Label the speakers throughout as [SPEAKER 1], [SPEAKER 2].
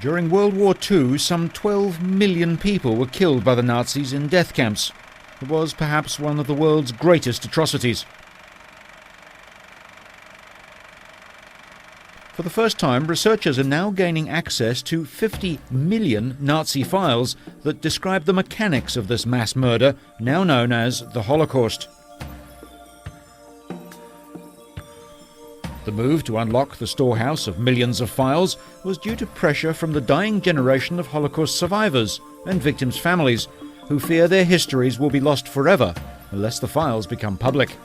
[SPEAKER 1] During World War II, some 12 million people were killed by the Nazis in death camps. It was perhaps one of the world's greatest atrocities. For the first time, researchers are now gaining access to 50 million Nazi files that describe the mechanics of this mass murder, now known as the Holocaust. The move to unlock the storehouse of millions of files was due to pressure from the dying generation of Holocaust survivors and victims' families, who fear their histories will be lost forever unless the files become public.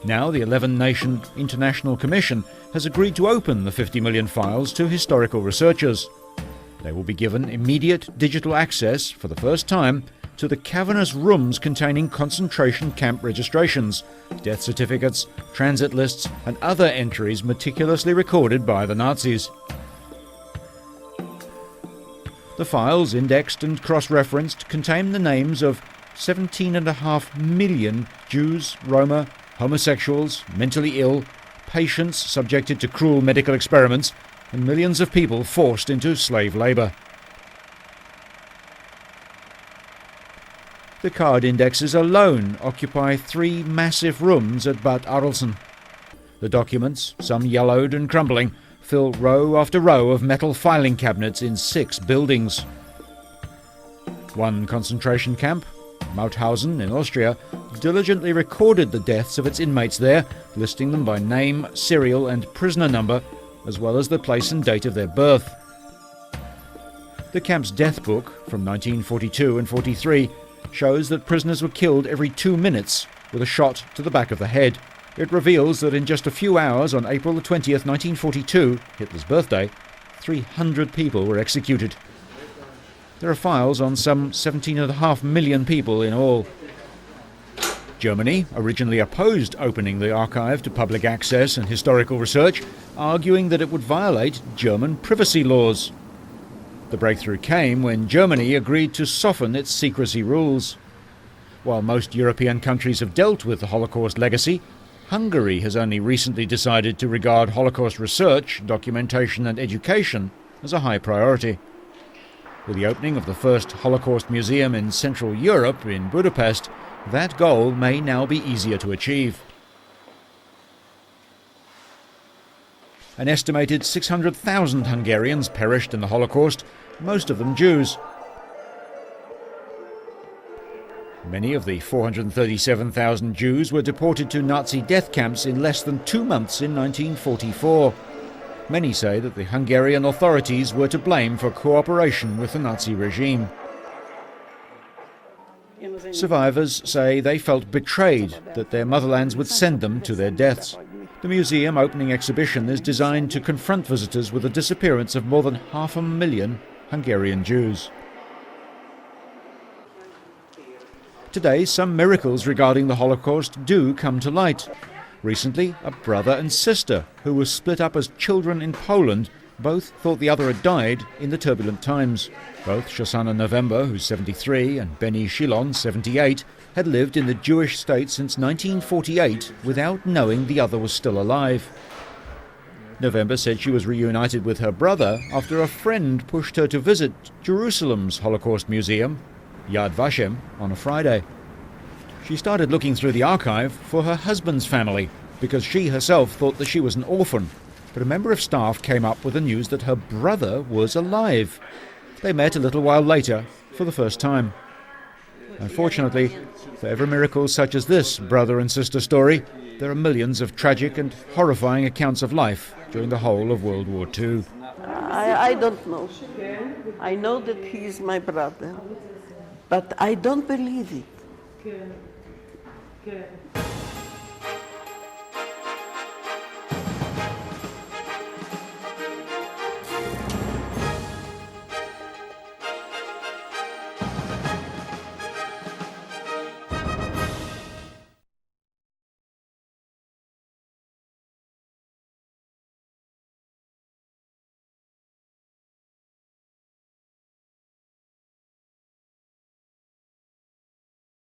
[SPEAKER 1] Now the 11-nation International Commission has agreed to open the 50 million files to historical researchers. They will be given immediate digital access, for the first time, to the cavernous rooms containing concentration camp registrations, death certificates, transit lists, and other entries meticulously recorded by the Nazis. The files, indexed and cross-referenced, contain the names of 17.5 million Jews, Roma, homosexuals, mentally ill, patients subjected to cruel medical experiments, and millions of people forced into slave labour. The card indexes alone occupy 3 massive rooms at Bad Arolsen. The documents, some yellowed and crumbling, fill row after row of metal filing cabinets in 6 buildings. One concentration camp, Mauthausen in Austria, diligently recorded the deaths of its inmates there, listing them by name, serial and prisoner number, as well as the place and date of their birth. The camp's death book, from 1942 and 43, shows that prisoners were killed every 2 minutes with a shot to the back of the head. It reveals that in just a few hours on April the 20th, 1942, Hitler's birthday, 300 people were executed. There are files on some 17.5 million people in all. Germany originally opposed opening the archive to public access and historical research, arguing that it would violate German privacy laws. The breakthrough came when Germany agreed to soften its secrecy rules. While most European countries have dealt with the Holocaust legacy, Hungary has only recently decided to regard Holocaust research, documentation and education as a high priority. With the opening of the first Holocaust museum in Central Europe in Budapest, that goal may now be easier to achieve. An estimated 600,000 Hungarians perished in the Holocaust, most of them Jews. Many of the 437,000 Jews were deported to Nazi death camps in less than 2 months in 1944. Many say that the Hungarian authorities were to blame for cooperation with the Nazi regime. Survivors say they felt betrayed that their motherlands would send them to their deaths. The museum opening exhibition is designed to confront visitors with the disappearance of more than 500,000 Hungarian Jews. Today, some miracles regarding the Holocaust do come to light. Recently, a brother and sister who were split up as children in Poland both thought the other had died in the turbulent times. Both Shoshana November, who's 73, and Benny Shilon, 78, had lived in the Jewish state since 1948 without knowing the other was still alive. November said she was reunited with her brother after a friend pushed her to visit Jerusalem's Holocaust Museum, Yad Vashem, on a Friday. She started looking through the archive for her husband's family because she herself thought that she was an orphan, but a member of staff came up with the news that her brother was alive. They met a little while later for the first time. Unfortunately, for every miracle such as this brother and sister story, there are millions of tragic and horrifying accounts of life during the whole of World War II.
[SPEAKER 2] I don't know. I know that he is my brother, but I don't believe it.